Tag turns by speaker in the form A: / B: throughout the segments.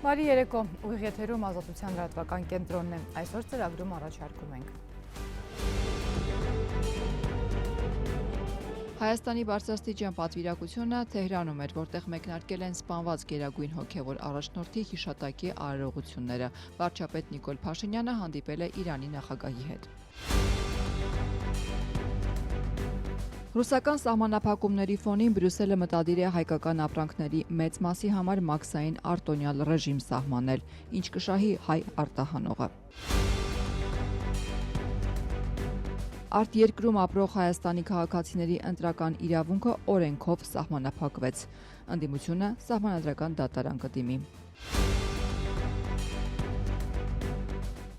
A: Բարի երեկո, ուղիղ եթերում Ազատության լրատվական կենտրոնն է, այսօր ծրագրում առաջարկում ենք։ Հայաստանի բարձրաստիճան պատվիրակությունը Թեհրանում էր, որտեղ մեկնարկել են սպանված գերագույն հոգևոր առաջնորդի հիշատակի արարողությունները։ Վարչապետ Նիկոլ Փաշինյանը հանդիպել է Իրանի նախագահի հետ։ Ռուսական սահմանափակումների ֆոնին Բրյուսելը մտադիր է հայկական ապրանքների մեծ մասի համար մաքսային արտոնյալ ռեժիմ սահմանել, ինչ կշահի հայ արտահանողը։ Արտերկրում ապրող Հայաստանի քաղաքացիների ընտրական իրավունքը օրենքով սահմանափակվեց։ Ընդդիմությունը սահմանադրական դատարան կդիմի։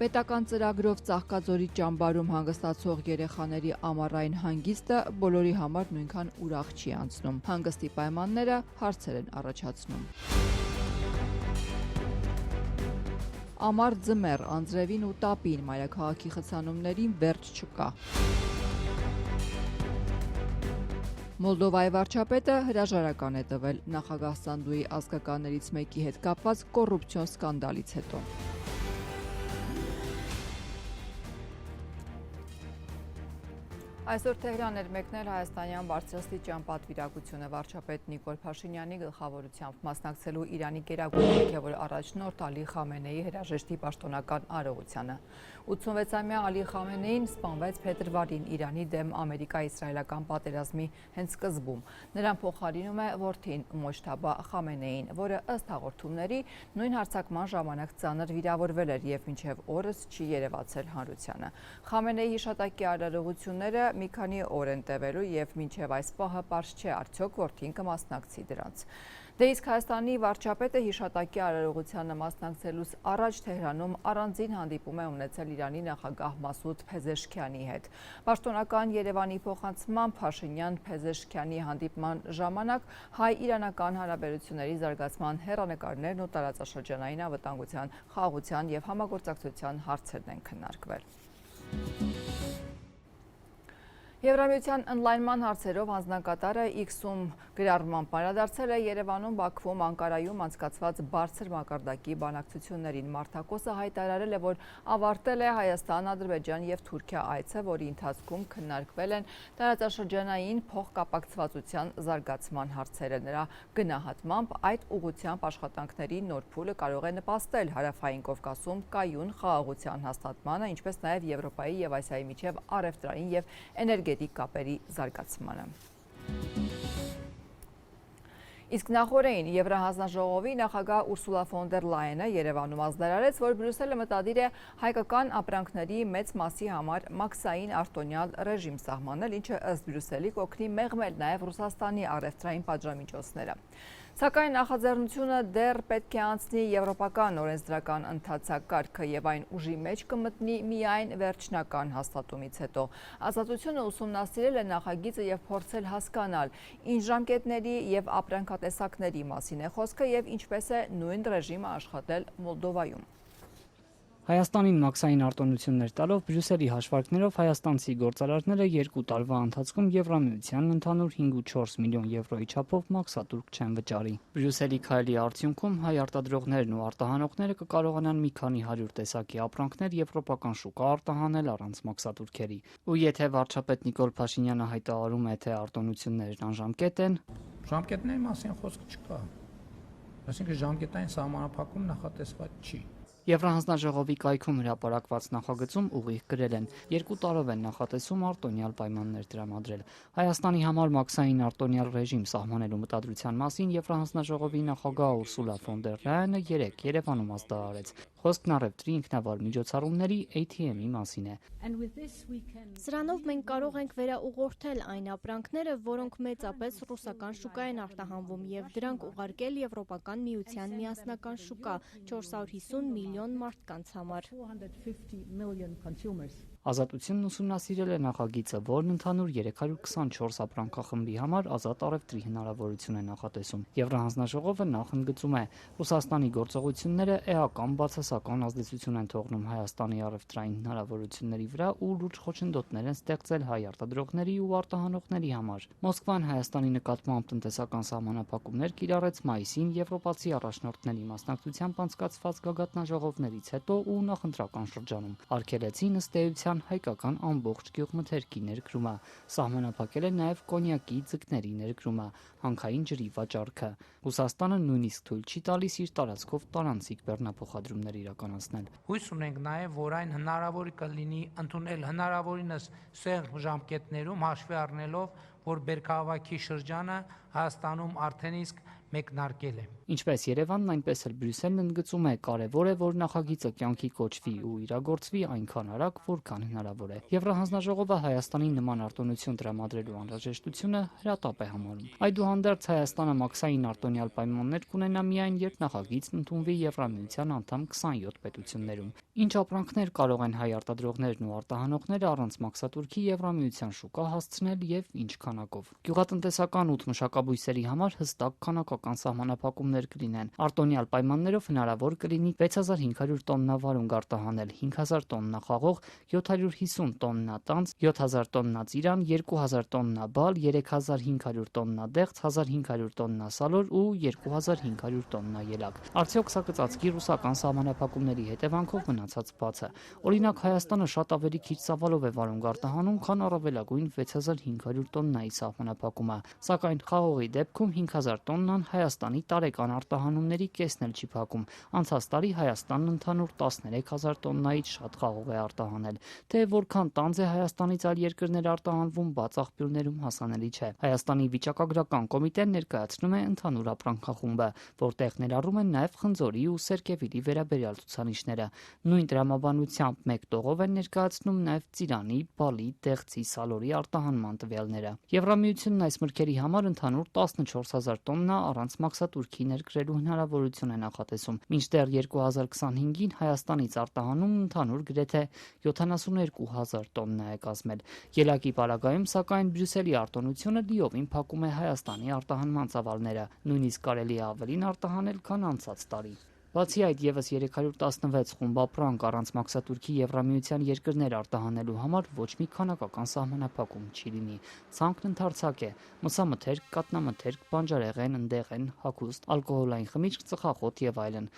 A: Պետական ծրագրով Ծաղկաձորի ճամբարում հանգստացող երեխաների ամառային հանգիստը բոլորի համար նույնքան ուրախ չի անցնում։ Հանգստի պայմանները հարցեր են առաջացնում։ Ամառ ձմեռ, անձրևին ու տապին, մայրաքաղաքի խցանումներին վերջ չկա։ Մոլդովայի վարչապետը հրաժարական է տվել նախագահ Սանդուի ազգականներից մեկի հետ կապված կոռուպցիոն սկանդալից հետո։ Այսօր Թեհրան էր մեկնել Հայաստանյան բարձրաստիճան պատվիրակությունը վարչապետ Նիկոլ Փաշինյանի գլխավորությամբ մասնակցելու Իրանի գերագույն հոգևոր առաջնորդ Ալի Խամենեի հրաժեշտի պաշտոնական արարողությանը։ 86-ամյա Ալի Խամենեին սպանվեց փետրվարին Իրանի դեմ Ամերիկա-իսրայելական պատերազմի հենց սկզբում։ Նրան փոխարինում է որդին Մոջթաբա Խամենեին, որը ըստ հաղորդումների նույն հարձակման ժամանակ ծանր վիրավորվել էր եւ մինչեւ օրս չի երևացել հանրությանը։ Խամենեի հիշատակի արարողությունները մի քանի օր են տևելու եւ մինչեւ այս պահը պարզ չէ արդյոք որդին կմասնակցի դրանց։ Դե իսկ Հայաստանի վարչապետը հիշատակի արարողությանը մասնակցելուց առաջ Թեհրանում առանձին հանդիպում է ունեցել Իրանի նախագահ Մասուդ Փեզեշքյանի հետ։ Պաշտոնական Երևանի փոխանցմամբ Փաշինյան-Փեզեշքյանի հանդիպման ժամանակ հայ-իրանական հարաբերությունների զարգացման հեռանկարներն ու տարածաշրջանային անվտանգության, խաղաղության եւ համագործակցության հարցերն են քննարկվել։ Եվրամիության ընդլայնման հարցերով անձնակատարը X-ում գրառման անդրադարձել է Երևանում, Բաքվում, Անկարայում անցկացված բարձր մակարդակի բանակցություններին։ Մարտակոսը հայտարարել է, որ ավարտել է Հայաստան, Ադրբեջան եւ Թուրքիա այցը, որի ընթացքում քննարկվել են տարածաշրջանային փոխկապակցվածության զարգացման հարցերը։ Նրա գնահատմամբ այդ ուղղությամբ աշխատանքների նոր փուլը կարող է նպաստել Հարավային Կովկասում կայուն խաղաղության հաստատմանը, ինչպես նաեւ Եվրոպայի եւ Ասիայի միջև առևտրային եւ էներգետիկ կապերի զարգացմանը։ Իսկ նախորդին Եվրահանձնաժողովի նախագահ Ուրսուլա ֆոն դեր Լայենը Երևանում հայտարարեց, որ Բրյուսելը մտադիր է հայկական ապրանքների մեծ մասի համար մաքսային արտոնյալ ռեժիմ սահմանել, ինչը ըստ Բրյուսելի կօգնի մեղմել նաև Ռուսաստանի առևտրային պատժամիջոցները։ Սակայն նախաձեռնությունը դեռ պետք է անցնի եվրոպական օրենսդրական ընթացակարգը եւ այն ուժի մեջ կմտնի միայն վերջնական հաստատումից հետո։ Ազատությունը ուսումնասիրել է նախագիծը եւ փորձել հասկանալ, ինչ ժամկետների եւ ապրանքատեսակների մասին է խոսքը եւ ինչպես է նույն ռեժիմը աշխատել Մոլդովայում։
B: Հայաստանին մաքսային արտոնություններ տալով Բրյուսելի հաշվարկներով հայաստանցի գործարարները 2 տարվա ընթացքում Եվրամիության ընդհանուր 5.4 միլիոն եվրոյի չափով մաքսատուրք չեն վճարի։ Բրյուսելի քայլի արդյունքում հայ արտադրողներն ու արտահանողները կկարողանան մի քանի 100 տեսակի ապրանքներ եվրոպական շուկա արտահանել առանց մաքսատուրքերի։ Ու եթե վարչապետ Նիկոլ Փաշինյանը հայտարարում է, թե արտոնություններն անժամկետ են,
C: ժամկետների մասին խոսք չկա։ Այսինքն ժամկետային սահմանափակում նախատեսված չի։
B: Եվրահանձնաժողովի կայքում հրապարակված նախագծում ուղիղ գրել են 2 տարով են նախատեսում արտոնյալ պայմաններ տրամադրել։ Հայաստանի համար մաքսային արտոնյալ ռեժիմ սահմանելու մտադրության մասին Եվրահանձնաժողովի նախագահ Ուրսուլա ֆոն դեր Լայենը Երևանում հայտարարեց։ Խոսքն առևտրի ինքնավար միջոցառումների ATM-ի մասին է։
D: Սրանով մենք կարող ենք վերաուղղորդել այն ապրանքները, որոնք մեծապես ռուսական շուկա են արտահանվում եւ դրանք ուղարկել Եվրոպական միության միասնական շուկա 450 միլիոն մարդկանց համար։
B: Ազատությունն ուսումնասիրել է նախագիծը, որն ընդհանուր 324 ապրանքախմբի համար ազատ առևտրի հնարավորություն է նախատեսում։ Եվրահանձնաժողովը նախ ընդգծում է, Ռուսաստանի գործողությունները էական բացասական ազդեցություն են թողնում Հայաստանի առևտրային հնարավորությունների վրա ու լուրջ խոչընդոտներ են ստեղծել հայ արտադրողների ու արտահանողների համար։ Մոսկվան Հայաստանի նկատմամբ տնտեսական սահմանափակումներ կիրառեց մայիսին եվրոպացի առաջնորդների մասնակցությամբ անցկացված գագաթնաժողովներից հետո ու նախընտրական շրջանում։ Արգելեցին ըստ էության հայկական ամբողջ գյուղմթերքի ներկրումը, սահմանափակել է նաև կոնյակի ձկների ներկրումը, հանքային ջրի վաճառքը։ Ռուսաստանը նույնիսկ թույլ չի տալիս իր տարածքով տարանցիկ բեռնափոխադրումներ իրականացնել։
C: Հույս ունենք նաև, որ այն հնարավոր կլինի ընդունել հնարավորինս սեղմ ժամկետներում հաշվի առնելով, որ բերքահավաքի շրջանը Հայաստանում արդեն իսկ մեկնարկել է։
B: Ինչպես Երևանն, այնպես էլ Բրյուսելն ընդգծում է, կարևոր է, որ նախագիծը կյանքի կոչվի ու իրագործվի այնքան արագ, որքան հնարավոր է։ Եվրահանձնաժողովը Հայաստանին նման արտոնություն տրամադրելու անհրաժեշտությունը հրատապ է համարում։ Այդուհանդերձ Հայաստանը մաքսային արտոնյալ պայմաններ կունենա միայն, երբ նախագիծն ընդունվի Եվրամիության անդամ 27 պետություններում։ Ինչ ապրանքներ կարող են հայ արտադրողներն ու արտահանողները առանց մաքսատուրքի Եվրամիության շուկա հասցնել եւ ինչ քանակով։ Գյուղատնտեսական ու մշակաբույսերի համար հստակ քանակական սահմանափակումներ կլինեն։ Արտոնյալ պայմաններով հնարավոր կլինի 6500 տոննա վարունգ արտահանել, 5000 տոննա խաղող, 750 տոննա տանձ, 7000 տոննա ծիրան, 2000 տոննա բալ, 3500 տոննա դեղց, 1500 տոննա սալոր ու 2500 տոննա ելակ։ Արդյոք սա կծածկի ռուսական սահմանափակումների հետևանքով մնացած բացը։ Օրինակ Հայաստանը շատ ավելի քիչ ծավալով է վարունգ արտահանում, քան առավելագույն 6500 տոննայի սահմանափակումը, սակայն խաղողի դեպքում 5000 տոննան Հայաստանի տարեկան արտահանումների կեսն էլ չի փակում։ Անցած տարի Հայաստանն ընդհանուր 13000 տոննայից շատ խաղող է արտահանել։ Թե որքան տանձ է Հայաստանից այլ երկրներ արտահանվում, բաց աղբյուրներում հասանելի չէ։ Հայաստանի վիճակագրական կոմիտեն ներկայացնում է ընդհանուր ապրանքախումբը, որտեղ ներառում են նաև խնձորի ու սերկևիլի վերաբերյալ ցուցանիշները։ Նույն տրամաբանությամբ մեկ տողով են ներկայացնում նաև ծիրանի, բալի, դեղցի, սալորի արտահանման տվյալները։ Եվրամիությունն այս մրգերի համար ընդհանուր 14000 տոննա առանց մաքսատուրքի ներկրելու հնարավորություն է նախատեսում։ Մինչդեռ 2025-ին Հայաստանից արտահանումն ընդհանուր գրեթե 72000 տոննա է կազմել։ Ելակի պարագայում, սակայն, Բրյուսելի արտոնությունը լիովին փակում է Հայաստանի արտահանման ծավալները, նույնիսկ կարելի է ավելին արտահանել, քան անցած տարի։ Բացի այդ, եւս 316 խումբ ապրանք առանց մաքսատուրքի Եվրամիության երկրներ արտահանելու համար ոչ մի քանակական սահմանափակում չի լինի։ Ցանկն ընդարձակ է՝ մսամթերք, կատնամթերք, բանջարեղեն, ընդեղեն, հագուստ, ալկոհոլային խմիչք, ծխախոտ եւ այլն։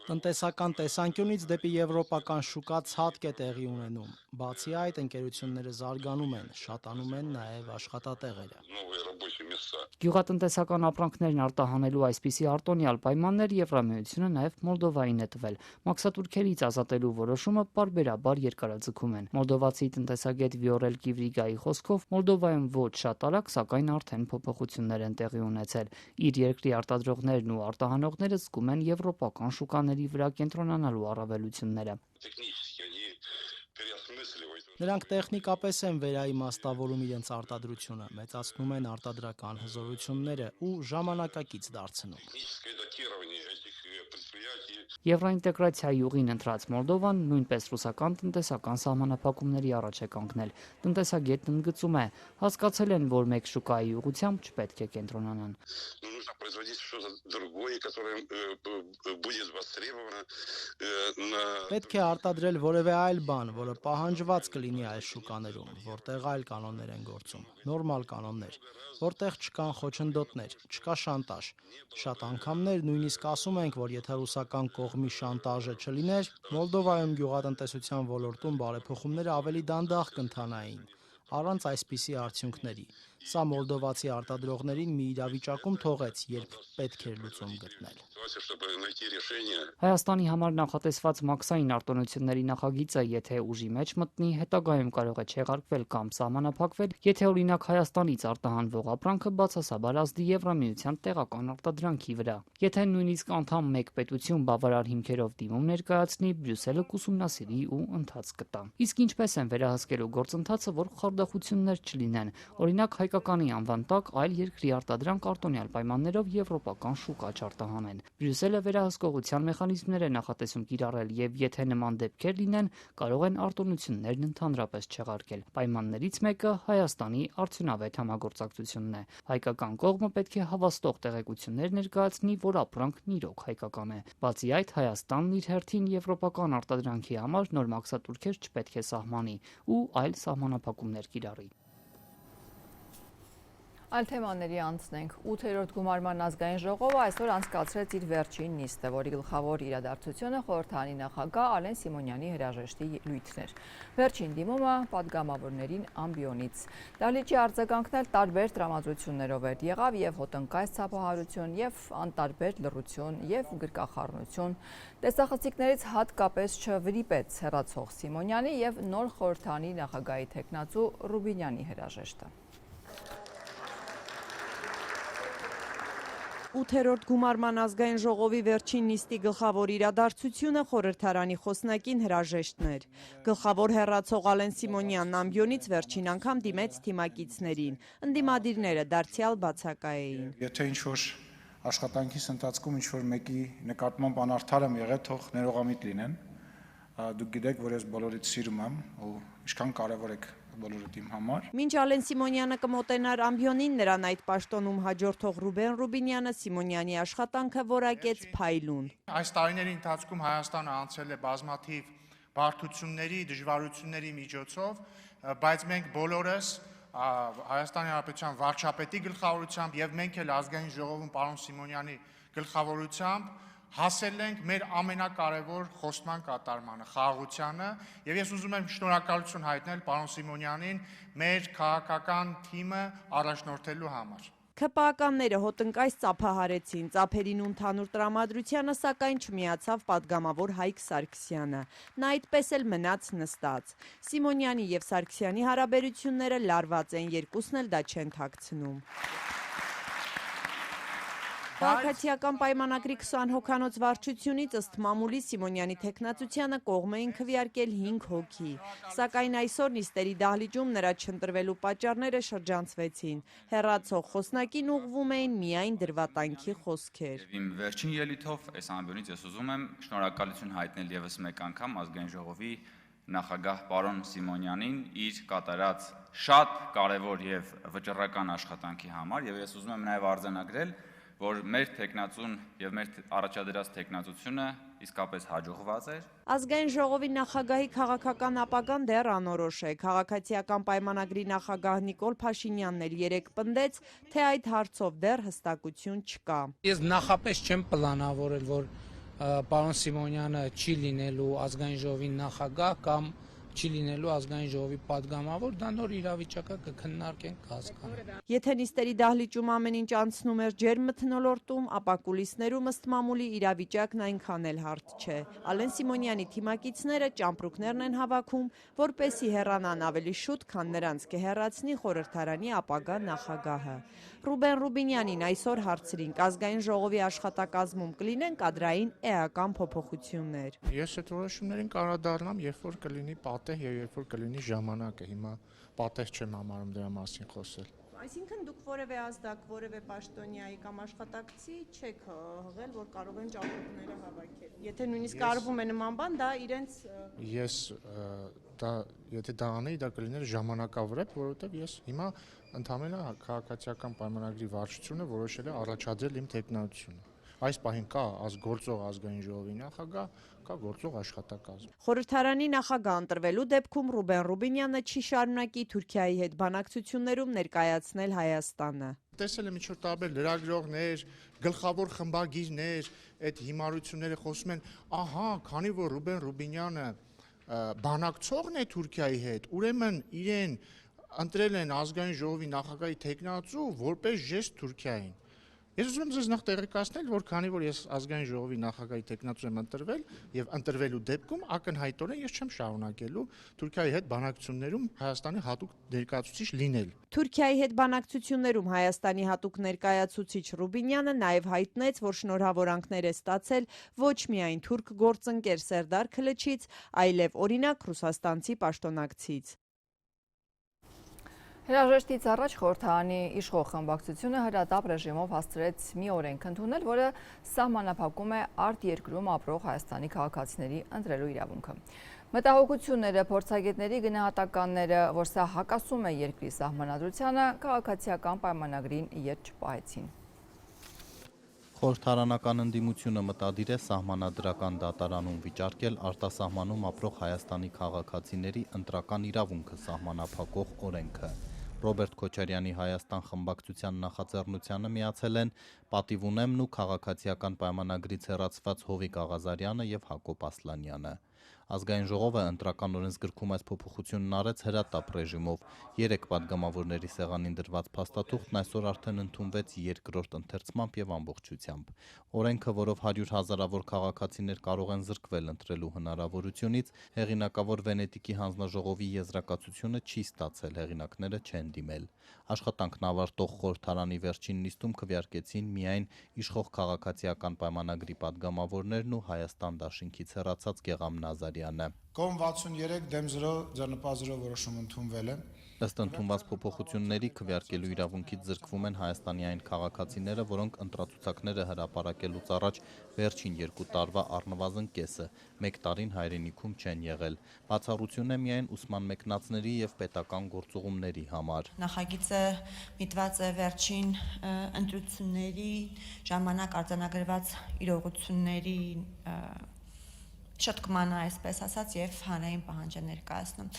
E: Տնտեսական տեսանկյունից դեպի եվրոպական շուկա ցածկ է տեղի ունենում։ Բացի այդ, ընկերությունները զարգանում են, շատանում են նաև աշխատատեղերը։
B: Գյուղատնտեսական ապրանքներն արտահանելու այսպիսի արտոնյալ պայմաններ Եվրամիությունը նաև Մոլդովային է տվել։ Մաքսատուրքերից ազատելու որոշումը պարբերաբար երկարաձգում են։ Մոլդովացի տնտեսագետ Վիորել Կիվրիգայի խոսքով Մոլդովայում ոչ շատ արագ, սակայն արդեն փոփոխություններ են տեղի ունեցել։ Իր երկրի արտադրողներն ու արտահանողները զգում են եվրոպական շուկաների վրա կենտրոնանալու առավելությունները։
E: Նրանք տեխնիկապես են վերաիմաստավորում իրենց արտադրությունը, մեծացնում են արտադրական հզորությունները ու ժամանակակից դարձնում։
B: Եվրոինտեգրացիայի ուղին ընտրած Մոլդովան նույնպես ռուսական տնտեսական սահմանափակումների առաջ է կանգնել։ Տնտեսագետն ընդգծում է, հասկացել են, որ մեկ շուկայի ուղղությամբ չպետք է կենտրոնանան։
E: Պետք է արտադրել որևէ այլ բան, որը պահանջված կլինի այս շուկաներում, որտեղ այլ կանոններ են գործում, նորմալ կանոններ, որտեղ չկան խոչընդոտներ, չկա շանտաժ։ Շատ անգամներ նույնիսկ ասում ենք, որ եթե ռուսական կողմի շանտաժը չլիներ, Մոլդովայում գյուղատնտեսության ոլորտում բարեփոխումները ավելի դանդաղ կընթանային, առանց այսպիսի արդյունքների։ Սա մոլդովացի արտադրողներին մի իրավիճակում թողեց, երբ պետք էր լուծում գտնել։
B: Հայաստանի համար նախատեսված մաքսային արտոնությունների նախագիծը, եթե ուժի մեջ մտնի, հետագայում կարող է չեղարկվել կամ սահմանափակվել, եթե օրինակ Հայաստանից արտահանվող ապրանքը բացասաբար ազդի Եվրամիության տեղական արտադրանքի վրա։ Եթե նույնիսկ անդամ մեկ պետություն բավարար հիմքերով դիմում ներկայացնի, Բրյուսելը կուսումնասիրի ու ընթաց կտա։ Իսկ ինչպես են վերահսկելու գործընթացը, որ խարդախություններ չլինեն։ Օրինակ հայկականի անվան տակ այլ երկրի արտադրանք արտոնյալ պայմաններով եվրոպական շուկա չարտահանեն։ Բրյուսելը վերահսկողության մեխանիզմներ է նախատեսում կիրառել եւ եթե նման դեպքեր լինեն, կարող են արտոնություններն ընդհանրապես չեղարկել։ Պայմաններից մեկը Հայաստանի արդյունավետ համագործակցությունն է։ Հայկական կողմը պետք է հավաստող տեղեկություններ ներկայացնի, որ ապրանքն իրոք հայկական է։ Բացի այդ, Հայաստանն իր հերթին եվրոպական արտադրանքի համար նոր մաքսատուրքեր չպետք է սահմանի ու այլ սահմանափակումներ կիրառի։
A: Այլ թեմաների անցնենք։ 8-րդ գումարման ազգային ժողովը այսօր անցկացրեց իր վերջին նիստը, որի գլխավոր իրադարձությունը խորհրդարանի նախագահ Ալեն Սիմոնյանի հրաժեշտի լույթն էր։ Վերջին դիմումը պատգամավորներին ամբիոնից։ Դահլիճի արձագանքն էլ տարբեր տրամադրություններով էր։ Եղավ եւ հոտնկայս ցապահարություն, եւ անտարբեր լռություն, եւ գրկախառնություն։ Տեսախցիկներից հատկապես չվրիպեց հեռացող Սիմոնյանի եւ նոր խորհրդարանի նախագահի թեկնածու Ռուբինյանի հրաժեշտը։
F: 8-րդ գումարման ազգային ժողովի վերջին նիստի գլխավոր իրադարձությունը խորհրդարանի խոսնակին հրաժեշտն էր։ Գլխավոր հեռացող Ալեն Սիմոնյանն ամբիոնից վերջին անգամ դիմեց թիմակիցներին։ Ընդդիմադիրները դարձյալ բացակայ էին։
G: Եթե ինչ-որ աշխատանքիս ընթացքում ինչ-որ մեկի նկատմամբ անարդար եմ եղել, թող ներողամիտ լինեն։ Դուք գիտեք, որ ես բոլորիդ սիրում եմ ու ինչքան կարևոր եք բոլորդ իմ համար։
F: Մինչ Ալեն Սիմոնյանը կմոտենար ամբիոնին, նրան այդ պաշտոնում հաջորդող Ռուբեն Ռուբինյանը Սիմոնյանի աշխատանքը որակեց փայլուն։
G: Այս տարիների ընթացքում Հայաստանը անցել է բազմաթիվ բարդությունների, դժվարությունների միջոցով, բայց մենք բոլորս Հայաստանի Հանրապետության վարչապետի գլխավորությամբ եւ մենք էլ ազգային ժողովում պարոն Սիմոնյանի գլխավորությամբ հասել ենք մեր ամենակարևոր խոստման կատարմանը, խաղաղությանը, եւ ես ուզում եմ շնորհակալություն հայտնել պարոն Սիմոնյանին մեր քաղաքական թիմը առաջնորդելու համար։
F: ՔՊԱ-ականները հոտնկայս ծափահարեցին, ծափերին ու ընդհանուր տրամադրությանը սակայն չմիացավ պատգամավոր Հայկ Սարգսյանը։ Նա այդպես էլ մնաց նստած։ Սիմոնյանի եւ Սարգսյանի հարաբերությունները լարված են, երկուսն էլ դա չեն թաքցնում։ Քաղաքացիական պայմանագրի 20 հոգանոց վարչությունից ըստ մամուլի Սիմոնյանի թեկնածությանը կողմ էին քվեարկել 5 հոգի։ Սակայն այսօր նիստերի դահլիճում նրա չընտրվելու պատճառները շրջանցվեցին։ Հեռացող խոսնակին ուղղվում էին միայն դրվատանքի խոսքեր։
H: Իմ վերջին ելույթով այս ամբիոնից ես ուզում եմ շնորհակալություն հայտնել եւս մեկ անգամ ազգային ժողովի նախագահ պարոն Սիմոնյանին իր կատարած շատ կարևոր եւ վճռական աշխատանքի համար եւ ես ուզում եմ նաեւ արձանագրել, որ մեր տեխնացուն եւ մեր առաջադրած տեխնացությունը իսկապես հաջողված էր։
F: Ազգային ժողովի նախագահի քաղաքական ապագան դեռ անորոշ է։ Քաղաքացիական պայմանագրի նախագահ Նիկոլ Փաշինյանն էլ երեկ պնդեց, թե այդ հարցով դեռ հստակություն չկա։
C: Ես նախապես չեմ պլանավորել, որ պարոն Սիմոնյանը չի լինելու ազգային ժողովի նախագահ կամ չի լինելու ազգային ժողովի պատգամավոր, դա նոր իրավիճակը կքննարկենք, կհասկանանք։
F: Եթե նիստերի դահլիճում ամեն ինչ անցնում էր ջերմ մթնոլորտում, ապա կուլիսներում ըստ մամուլի իրավիճակն այնքան էլ հարթ չէ։ Ալեն Սիմոնյանի թիմակիցները ճամպրուկներն են հավաքում, որպեսզի հեռանան ավելի շուտ, քան նրանց կհեռացնի խորհրդարանի ապագա նախագահը։ Ռուբեն Ռուբինյանին այսօր հարցրինք, ազգային ժողովի աշխատակազմում կլինեն կադրային էական փոփոխություններ։
G: Ես այդ որոշումներին կանդրադառնամ, երբ որ կլինի պատեհ եւ երբ որ կլինի ժամանակը։ Հիմա պատեհ չեմ համարում դրա մասին խոսել։
F: Այսինքն դուք որևէ ազդակ, որևէ պաշտոնյայի կամ աշխատակցի չեք հղել, որ կարող են ճամփորդները հավաքել։ Եթե նույնիսկ արվում է նման բան, դա իրենց
G: Ես եթե դա անեի, դա կլիներ ժամանակավրեպ, որովհետեւ ես հիմա ընդհանրապես քաղաքացիական պայմանագրի վարչությունը որոշել է առաջադրել իմ տեխնացությունը։ Այս պահին կա գործող ազգային ժողովի նախագահ, կա գործող աշխատակազմ։
F: Խորհրդարանի նախագահ ընտրվելու դեպքում Ռուբեն Ռուբինյանը չի շարունակի Թուրքիայի հետ բանակցություններում ներկայացնել Հայաստանը։
G: Տեսել եմ ինչ-որ տարբեր լրագրողներ, գլխավոր խմբագիրներ, այդ հիմարությունները խոսում են, ահա, քանի որ Ռուբեն Ռուբինյանը բանակցողն է Թուրքիայի հետ, ուրեմն իրեն ընտրել են ազգային ժողովի նախագահի թեկնածու որպես ժեստ Թուրքիային։ Ես ուզում եմ ձեզ նախ տեղեկացնել, որ քանի որ ես ազգային ժողովի նախագահի տեխնացու եմ ընտրվել եւ ընտրվելու դեպքում ակնհայտորեն ես չեմ շարունակելու Թուրքիայի հետ բանակցություններում Հայաստանի հատուկ ներկայացուցիչ լինել։
F: Թուրքիայի հետ բանակցություններում Հայաստանի հատուկ ներկայացուցիչ Ռուբինյանը նաեւ հայտնեց, որ շնորհավորանքներ է ստացել ոչ միայն թուրք գործընկեր Սերդար Քլչից, այլև օրինակ ռուսաստանցի պաշտոնակցից։
A: Հրաժեշտից առաջ խորհրդարանի իշխող խմբակցությունը հրատապ ռեժիմով հասցրեց մի օրենք ընդունել, որը սահմանափակում է արտերկրում ապրող Հայաստանի քաղաքացիների ընտրելու իրավունքը։ Մտահոգությունները, փորձագետների գնահատականները, որ սա հակասում է երկրի սահմանադրությանը, քաղաքացիական պայմանագրին ետ չպահեցին։
I: Խորհրդարանական ընդդիմությունը մտադիր է սահմանադրական դատարանում վիճարկել արտասահմանում ապրող Հայաստանի քաղաքացիների ընտրական իրավունքը սահմանափակող օրենքը։ Ռոբերտ Քոչարյանի Հայաստան խմբակցության նախաձեռնությանը միացել են Պատիվ Ունեմն ու քաղաքացիական պայմանագրից հեռացված Հովիկ Աղազարյանը եւ Հակոբ Ասլանյանը։ Ազգային ժողովը ընտրական օրենսգրքում այս փոփոխությունն արեց հրատապ ռեժիմով։ 3 պատգամավորների սեղանին դրված փաստաթուղթն այսօր արդեն ընդունվեց երկրորդ ընթերցմամբ եւ ամբողջությամբ։ Օրենքը, որով 100 հազարավոր քաղաքացիներ կարող են զրկվել ընտրելու հնարավորությունից, հեղինակավոր Վենետիկի հանձնաժողովի եզրակացությունը չի ստացել, հեղինակները չեն դիմել։ Աշխատանքն ավարտող խորհրդարանի վերջին նիստում քվեարկեցին միայն իշխող քաղաքացիական պայմանագրի պատգամավորներն ու Հայաստան դաշինքից հեռացած Գեղամ Նազարյանը։
J: Կողմ 63 դեմ 0 ձեռնպահ 0 որոշում ընդունվել է։
I: Ըստ ընդունված փոփոխությունների քվեարկելու իրավունքից զրկվում են Հայաստանի այն քաղաքացիները, որոնք ընտրացուցակները հրապարակելուց առաջ վերջին 2 տարվա առնվազն կեսը 1 տարին հայրենիքում չեն եղել։ Բացառություն է միայն ուսման մեկնածների եւ պետական գործուղումների համար։
K: Նախագիծը միտված է վերջին ընտրությունների ժամանակ արձանագրված իրողությունների շտկմանը, այսպես ասած, եւ հանրային պահանջ է ներկայացնում։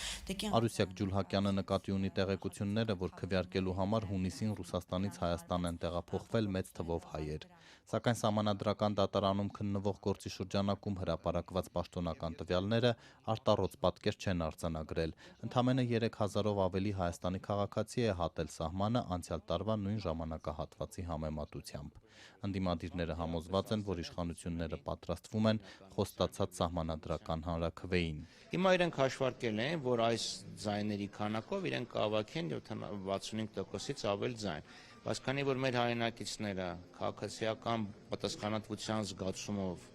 I: Արուսյակ Ջուլհակյանը նկատի ունի տեղեկությունները, որ քվեարկելու համար հունիսին Ռուսաստանից Հայաստան են տեղափոխվել մեծ թվով հայեր։ Սակայն սահմանադրական դատարանում քննվող գործի շրջանակում հրապարակված պաշտոնական տվյալները արտառոց պատկեր չեն արձանագրել։ Ընդամենը 3000-ով ավելի Հայաստանի քաղաքացի է հատել սահմանը անցյալ տարվա նույն ժամանակահատվածի համեմատությամբ։ Ընդդիմադիրները համոզված են, որ իշխանությունները պատրաստվում են խոստացած սահմանադրական հանրաքվեին։
L: Հիմա իրենք հաշվարկել են, որ այս ձայների քանակով իրենք կհավաքեն 65%-ից ավել ձայն։ Բայց քանի որ մեր հայրենակիցները քաղաքացիական պատասխանատվության զգացումով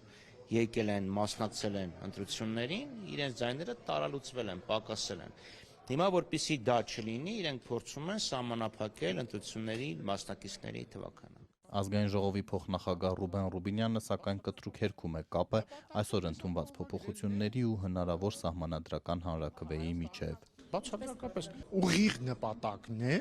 L: եկել են, մասնակցել են ընտրություններին, իրենց ձայները տարալուծվել են, պակասել են։ Հիմա որպեսզի դա չլինի, իրենք փորձում են սահմանափակել ընտրությունների մասնակիցների թվականը։
I: Ազգային ժողովի փոխնախագահ Ռուբեն Ռուբինյանը սակայն կտրուկ հերքում է կապը այսօր ընդունված փոփոխությունների ու հնարավոր սահմանադրական հանրաքվեի միջև։
G: Բացարձակապես ուղիղ նպատակն է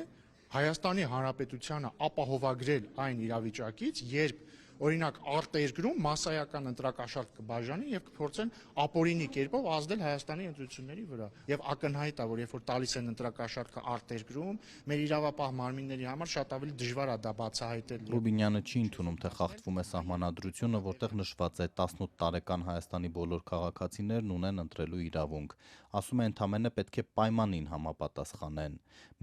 G: Հայաստանի Հանրապետությանը ապահովագրել այն իրավիճակից, երբ օրինակ արտերկրում մասսայական ընտրակաշառք կբաժանի եւ կփորձեն ապօրինի կերպով ազդել Հայաստանի ընտրությունների վրա։ Եվ ակնհայտ է, որ երբ որ տալիս են ընտրակաշառքը արտերկրում, մեր իրավապահ մարմինների համար շատ ավելի դժվար է դա բացահայտել։
I: Ռուբինյանը չի ընդունում, թե խախտվում է սահմանադրությունը, որտեղ նշված է 18 տարեկան Հայաստանի բոլոր քաղաքացիներն ունեն ընտրելու իրավունք։ Ասում է, ընդամենը պետք է պայմանին համապատասխանեն։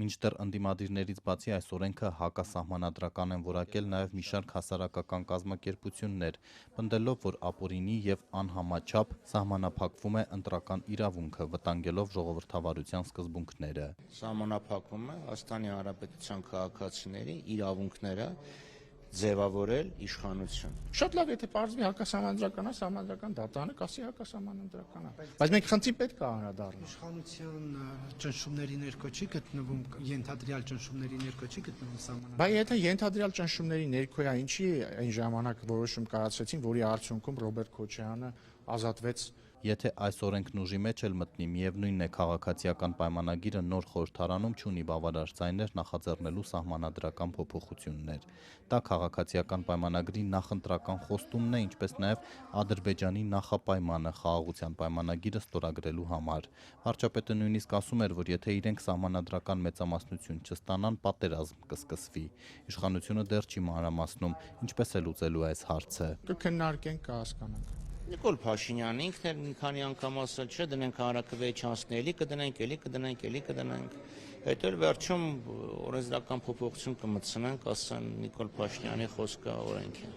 I: Մինչդեռ ընդդիմադիրներից բացի այս օրենքը հակասահմանադրական են որակել նաև մի շարք հասարակական կազմակերպություններ, պնդելով, որ ապօրինի եւ անհամաչափ սահմանափակվում է ընտրական իրավունքը, վտանգելով ժողովրդավարության սկզբունքները։
L: Սահմանափակվում է Հայաստանի Հանրապետության քաղաքացիների իրավունքները ձևավորել իշխանություն։
G: Շատ լավ, եթե պարզվի հակասահմանադրական է, սահմանադրական դատարանը կասի հակասահմանադրական է։ Բայց մենք խնդրի պետք է անդրադառնալ։
M: Իշխանության ճնշումների ներքո չի գտնվում, ենթադրյալ ճնշումների ներքո չի գտնվում սահմանադրական։
G: Բայց եթե ենթադրյալ ճնշումների ներքո է, ինչի այն ժամանակ որոշում կայացրեցին, որի արդյունքում Ռոբերտ Քոչարյանը ազատվեց։
I: Եթե այս օրենքն ուժի մեջ էլ մտնի, միևնույնն է քաղաքացիական պայմանագիրը նոր խորհրդարանում չունի բավարար ձայներ նախաձեռնելու սահմանադրական փոփոխություններ։ Դա քաղաքացիական պայմանագրի նախընտրական խոստումն է, ինչպես նաև Ադրբեջանի նախապայմանը խաղաղության պայմանագիրը ստորագրելու համար։ Վարչապետը նույնիսկ ասում էր, որ եթե իրենք սահմանադրական մեծամասնություն չստանան, պատերազմ կսկսվի։ Իշխանությունը դեռ չի մանրամասնում, ինչպես է լուծելու այս հարցը։
G: Կքննարկենք, կհասկանանք։
L: Նիկոլ Փաշինյանն ինքն էլ մի քանի անգամ ասել չէ, դնենք հանրաքվեի չանցնի, էլի կդնենք։ Հետո էլ վերջում օրենսդրական փոփոխություն կմտցնենք, ասեն Նիկոլ Փաշինյանի խոսքը օրենք է։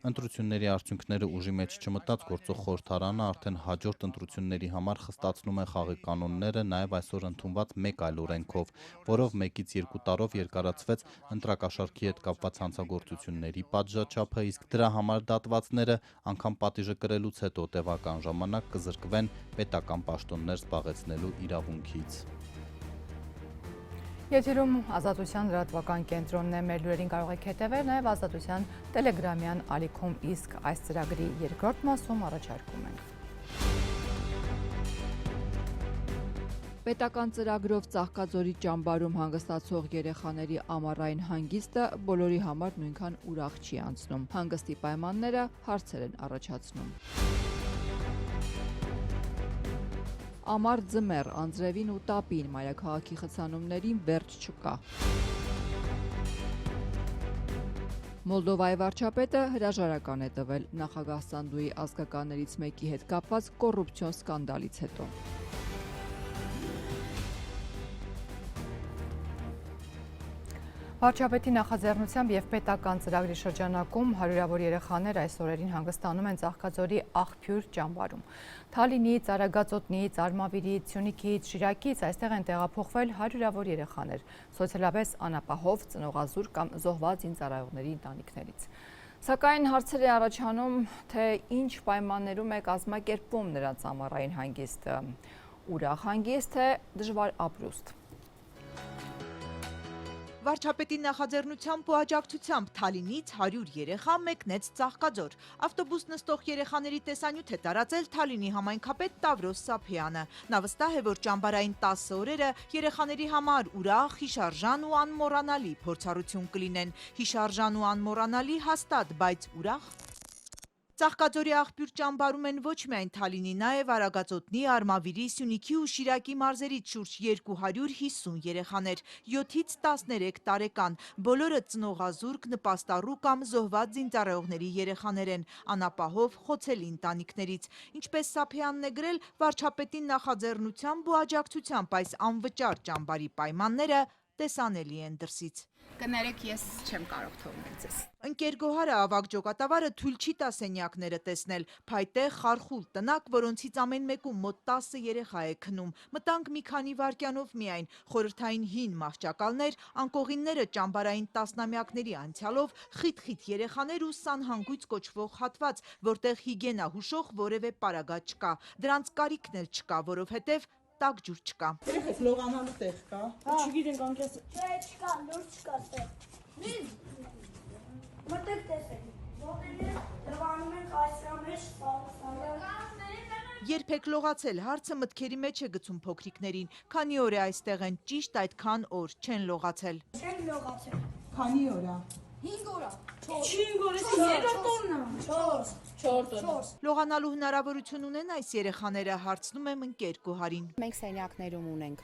I: Ընտրությունների արդյունքները ուժի մեջ չմտած գործող խորհրդարանը արդեն հաջորդ ընտրությունների համար խստացնում է խաղի կանոնները նաև այսօր ընդունված մեկ այլ օրենքով, որով 1-ից 2 տարով երկարացվեց ընտրակաշառքի հետ կապված հանցագործությունների պատժաչափը, իսկ դրա համար դատվածները անգամ պատիժը կրելուց հետո տևական ժամանակ կզրկվեն պետական պաշտոններ զբաղեցնելու իրավունքից։
A: Եթերում Ազատության լրատվական կենտրոնն է, մեր լուրերին կարող եք հետևել նաև Ազատության տելեգրամյան ալիքում, իսկ այս ծրագրի երկրորդ մասում առաջարկում ենք։ Պետական ծրագրով Ծաղկաձորի ճամբարում հանգստացող երեխաների ամառային հանգիստը բոլորի համար նույնքան ուրախ չի անցնում։ Հանգստի պայմանները հարցեր են առաջացնում։ Ամառ ձմեռ, անձրևին ու տապին, մայրաքաղաքի խցանումներին վերջ չկա։ Մոլդովայի վարչապետը հրաժարական է տվել նախագահ Սանդուի ազգականներից մեկի հետ կապված կոռուպցիոն սկանդալից հետո։ Վարչապետի նախաձեռնությամբ եւ պետական ծրագրի շրջանակում հարյուրավոր երեխաներ այս օրերին հանգստանում են Ծաղկաձորի աղբյուր ճամբարում։ Թալինից, Արագածոտնից, Արմավիրից, Սյունիքից, Շիրակից այստեղ են տեղափոխվել հարյուրավոր երեխաներ, սոցիալապես անապահով, ծնողազուրկ կամ զոհված զինծառայողների ընտանիքներից։ Սակայն հարցեր է առաջանում, թե ինչ պայմաններում է կազմակերպվում նրանց ամառային հանգիստը, ուրախ հանգիստ թե դժվար ապրուստ։
N: Վարչապետի նախաձեռնությամբ ու աջակցությամբ Թալինից 100 երեխա մեկնեց Ծաղկաձոր։ Ավտոբուս նստող երեխաների տեսանյութ է տարածել Թալինի համայնքապետ Տավրոս Սափյանը։ Նա վստահ է, որ ճամբարային 10 օրերը երեխաների համար ուրախ, հիշարժան ու անմոռանալի փորձառություն կլինեն։ Հիշարժան ու անմոռանալի հաստատ, բայց ուրախ։ Ծաղկաձորի աղբյուր ճամբարում են ոչ միայն Թալինի, նաև Արագածոտնի, Արմավիրի, Սյունիքի ու Շիրակի մարզերից շուրջ 250 երեխաներ, 7-ից 13 տարեկան, բոլորը ծնողազուրկ, նպաստառու կամ զոհված զինծառայողների երեխաներ են, անապահով, խոցելի ընտանիքներից։ Ինչպես Սափյանն է գրել, վարչապետի նախաձեռնությամբ ու աջակցությամբ այս անվճար ճամբարի պայմանները տեսանելի են դրսից։
O: Կներեք, ես չեմ կարող թողնել ձեզ։
N: Ընկեր Գոհարը ավագ ջոկատավարը թույլ չի տա սենյակները տեսնել, փայտե խարխուլ տնակ, որոնցից ամեն մեկում մոտ 10 երեխա է քնում։ Մտանք մի քանի վայրկյանով միայն, խորհրդային հին մահճակալներ, անկողինները ճամբարային տասնամյակների անցյալով, խիտ-խիտ երեխաներ ու սանհանգույց կոչվող հատված, որտեղ հիգիենա հուշող որևէ պարագա չկա։ Դրանց կարիքն էլ չկա, որովհետև տաք ջուր չկա։
P: Երեխեք լողանալու տեղ կա։ Չգիտենք անկես։ Չէ, չկա, լուր չկա տեղ։ Մտեք տեսեք։ Ոտները դրանում են կայսրա մեջ,
N: Երբեք լողացել հարցը մտքերի մեջ է գցում փոքրիկներին։ Քանի օր է այստեղ են, ճիշտ այդքան օր չեն լողացել։
P: Չեն լողացել։ Քանի օր է։ 5 օր է։ 5 օր է, երրորդ օրն է։ 4 օր։
N: Լողանալու հնարավորություն ունեն այս երեխաները, հարցնում եմ ընկեր Գոհարին։
O: Մենք սենյակներում ունենք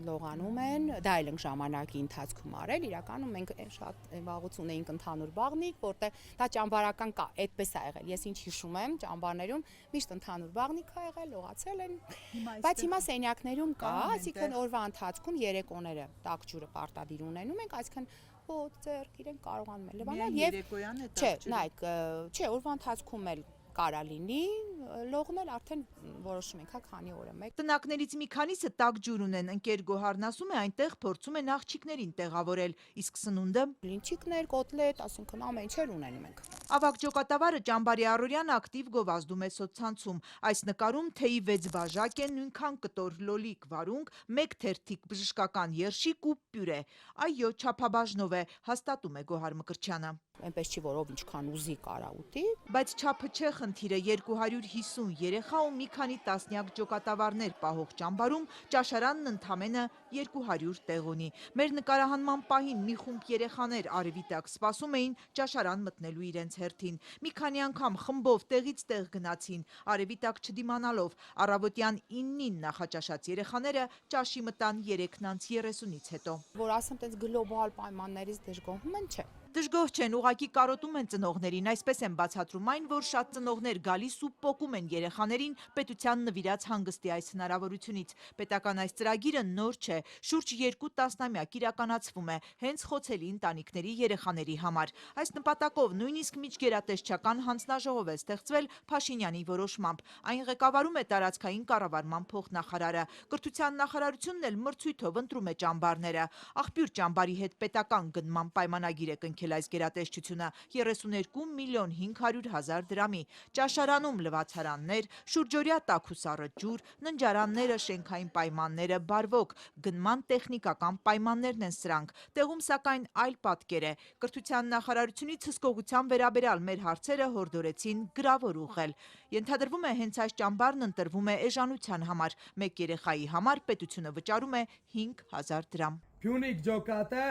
O: լողանում են, դա էլ ենք ժամանակի ընթացքում արել, իրականում մենք շատ վաղուց ունեինք ընդհանուր բաղնիկ, որտեղ դա ճամբարական կա, այդպես է եղել։ Ես ինչ հիշում եմ, ճամբարներում միշտ ընդհանուր բաղնիկ ա եղել, լողացել են, բայց հիմա սենյակներում կա, այսինքն օրվա ընթացքում երեկոները տաք ջուրը պարտադիր ունենում ենք, այսինքն հոտ, ձեռք իրենք կարողանում են լվանալ եւ չէ, նայեք, չէ, օրվա ընթացքում էլ կարա լինի, լողնել արդեն որոշում ենք, հա քանի օր է մեկ։
N: Տնակներից մի քանիսը տաք ջուր ունեն, ընկեր Գոհարն ասում է, այնտեղ փորձում են աղջիկներին տեղավորել, իսկ սնունդը
O: բլինչիկներ, կոտլետ, ասինքն ամեն ինչ ունենում ենք։
N: Ավագ ջոկատավարը ճամբարի առօրյան ակտիվ գովազդում է սոցցանցում։ Այս նկարում թեյի 6 բաժակ է, նույնքան կտոր լոլիկ վարունգ, 1 թերթիկ բժշկական երշիկ ու պյուրե։ Այո, չափաբաժնով է, հաստատում է Գոհար Մկրտչյանը։
O: Այնպես չի, որ ով ինչքան ուզի կարա ուտի,
N: բայց չափը չէ խնդիրը, 250 երեխա ու մի քանի տասնյակ ջոկատավարներ պահող ճամբարում ճաշարանն ընդամենը 200 տեղ ունի։ Մեր նկարահանման պահին մի խումբ երեխաներ արևի տակ սպասում էին ճաշարան մտնելու իրենց հերթին։ Մի քանի անգամ խմբով տեղից տեղ գնացին, արևի տակ չդիմանալով։ Առավոտյան 9-ին նախաճաշած երեխաները ճաշի մտան 3:30-ից հետո։
O: Որ ասեմ, տես գլոբալ պայմաններից դժգոհում են, չէ։
N: Դժգոհ չեն, ուղղակի կարոտում են ծնողներին, այսպես են բացատրում այն, որ շատ ծնողներ գալիս ու պոկում են երեխաներին պետության նվիրած հանգստի այս հնարավորությունից։ Պետական այս ծրագիրը նոր չէ, շուրջ 2 տասնամյակ իրականացվում է հենց խոցելի ընտանիքների երեխաների համար։ Այս նպատակով նույնիսկ միջգերատեսչական հանձնաժողով է ստեղծվել Փաշինյանի որոշմամբ։ Այն ղեկավարում է տարածքային կառավարման փոխնախարարը։ Կրթության նախարարությունն էլ մրցույթով ընտրում է ճամբարները։ Աղբյուր ճամբարի հետ պետական գնման պայմանագիր է կնքել հավաքել այս գերատեսչությունը 32 միլիոն 500 հազար դրամի։ Ճաշարանում լվացարաններ, շուրջօրյա տաքուսառը ջուր, ննջարանները, շենքային պայմանները բարվոք, գնման տեխնիկական պայմաններն են սրանք։ Տեղում սակայն այլ պատկեր է։ Կրթության նախարարությունից հսկողության վերաբերյալ մեր հարցերը հորդորեցին գրավոր ուղղել։ Ենթադրվում է հենց այս ճամբարն ընտրվում է էժանության համար։ Մեկ երեխայի համար պետությունը վճարում է 5000 դրամ։
Q: Փյունիկ ջոկատը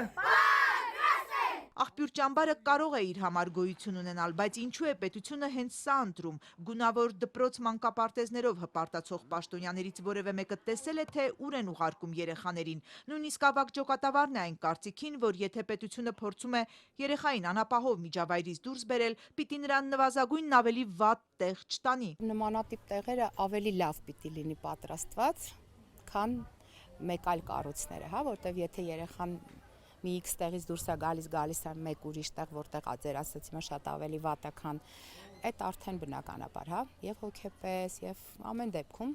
N: Աղբյուր ճամբարը կարող է իր համար գոյություն ունենալ, բայց ինչու է պետությունը հենց սա ընտրում։ Գունավոր դպրոց մանկապարտեզներով հպարտացող պաշտոնյաներից որևէ մեկը տեսել է, թե ուր են ուղարկում երեխաներին։ Նույնիսկ ավագ ջոկատավարն է այն կարծիքին, որ եթե պետությունը փորձում է երեխային անապահով միջավայրից դուրս բերել, պիտի նրան նվազագույնն ավելի վատ տեղ չտանի։
O: Նմանատիպ տեղերը ավելի լավ պիտի լինի պատրաստված, քան մեկ այլ կառույցները, որտեղ եթե երեխան մի X տեղից դուրս է գալիս է մեկ ուրիշ տեղ, որտեղ ձեր ասացիք շատ ավելի վատ է, քան այդ արդեն բնականաբար, եւ հոգեպես, եւ ամեն դեպքում։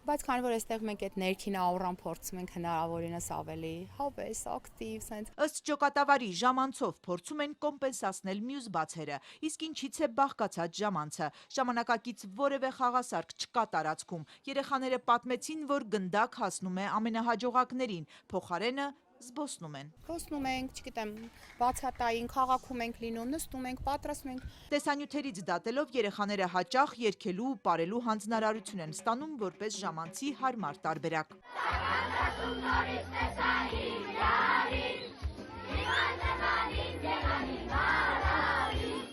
O: Բայց քանի որ այստեղ մենք այդ ներքին աուրան փորձում ենք հնարավորինս ավելի հավես, ակտիվ, sense
N: Ըստ ջոկատավարի ժամանցով փորձում են կոմպենսացնել մյուս բացերը։ Իսկ ինչից է բաղկացած ժամանցը։ Ժամանակակից որևէ խաղասարք չկա տարածքում։ Երեխաները պատմեցին, որ գնդակ հասնում է ամենահաջողակներին, փոխարենը զբոսնում են։
O: Խոսնում ենք, չգիտեմ, բացատային քաղաքում ենք լինում, նստում ենք, պատրաստում ենք։
N: Տեսանյութերից դատելով երեխաները հաճախ երգելու ու պարելու հանձնարարություն են ստանում որպես ժամանցի հարմար տարբերակ։